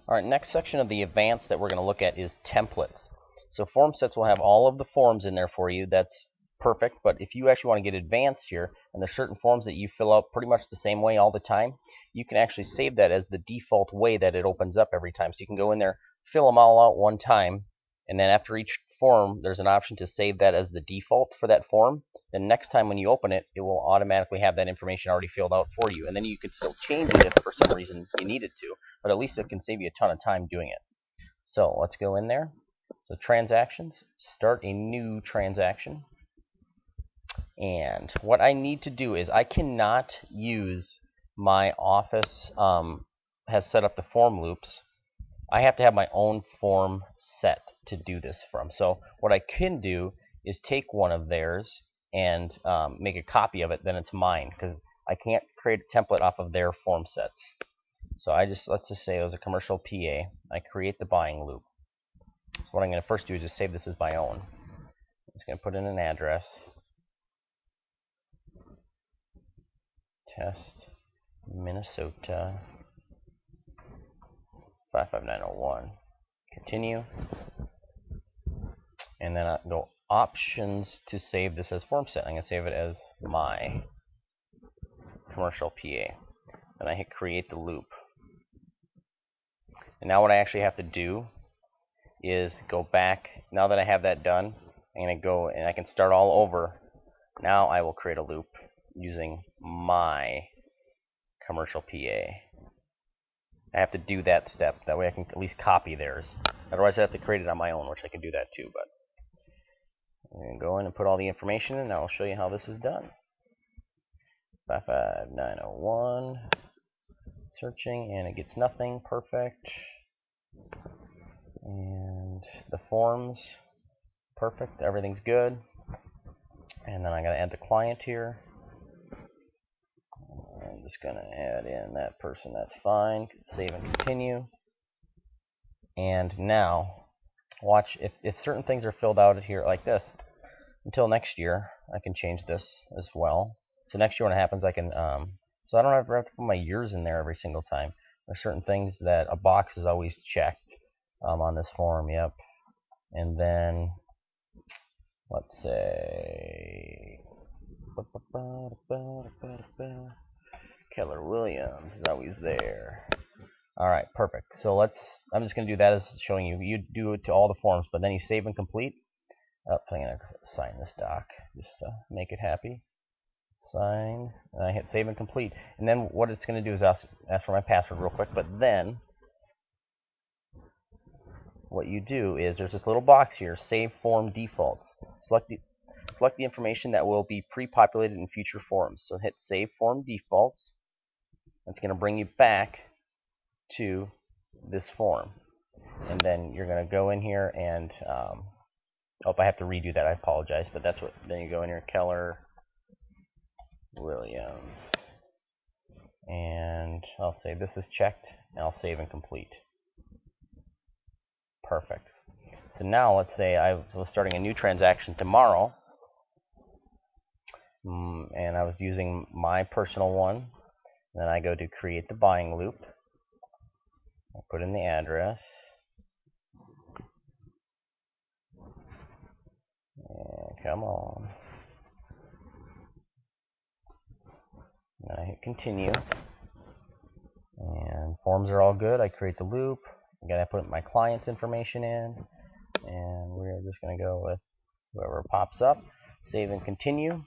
All right, next section of the advanced that we're going to look at is templates. So form sets will have all of the forms in there for you. That's perfect, but if you actually want to get advanced here, and there's certain forms that you fill out pretty much the same way all the time, you can actually save that as the default way that it opens up every time. So you can go in there, fill them all out one time, and then after each form, there's an option to save that as the default for that form. Then next time when you open it, it will automatically have that information already filled out for you. And then you can still change it if for some reason you needed to, but at least it can save you a ton of time doing it. So let's go in there. So transactions, start a new transaction. And what I need to do is I cannot use my Office has set up the form loops. I have to have my own form set to do this from. So what I can do is take one of theirs and make a copy of it, then it's mine, because I can't create a template off of their form sets. So let's just say it was a commercial PA. I create the buying loop. So what I'm going to first do is just save this as my own. I'm just going to put in an address. Test, Minnesota 55901. Continue. And then I go options to save this as form set. I'm going to save it as my commercial PA. Then I hit create the loop. And now what I actually have to do is go back. Now that I have that done, I'm going to go and I can start all over. Now I will create a loop using my commercial PA. I have to do that step. That way I can at least copy theirs. Otherwise I have to create it on my own, which I can do that too. But I'm going to go in and put all the information in, and I'll show you how this is done. 55901. Searching, and it gets nothing. Perfect. And the forms, perfect. Everything's good. And then I'm going to add the client here. I'm just going to add in that person. That's fine. Save and continue. And now, watch if certain things are filled out here like this. Until next year, I can change this as well. So next year when it happens, I can. So I don't have to put my years in there every single time. There's certain things that a box is always checked on this form. Yep. And then let's say Keller Williams is always there. All right, perfect. So I'm just going to do that as showing you. You do it to all the forms, but then you save and complete. Oh, I'm going to sign this doc just to make it happy. Sign, and I hit save and complete. And then what it's going to do is ask for my password real quick, but then what you do is there's this little box here, save form defaults. Select the information that will be pre-populated in future forms. So hit save form defaults. That's going to bring you back to this form. And then you're going to go in here and oh, I have to redo that. I apologize, but that's what. Then you go in here, Keller Williams, and I'll say this is checked, and I'll save and complete. Perfect. So now let's say I was starting a new transaction tomorrow, and I was using my personal one. Then I go to create the buying loop. I put in the address. And come on. And I hit continue. And forms are all good. I create the loop. Again, I put my client's information in. And we're just going to go with whoever pops up. Save and continue.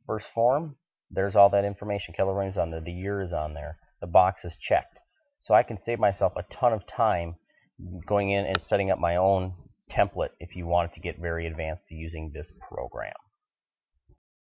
First form. There's all that information. Keller Williams on there. The year is on there. The box is checked. So I can save myself a ton of time going in and setting up my own template if you wanted to get very advanced to using this program.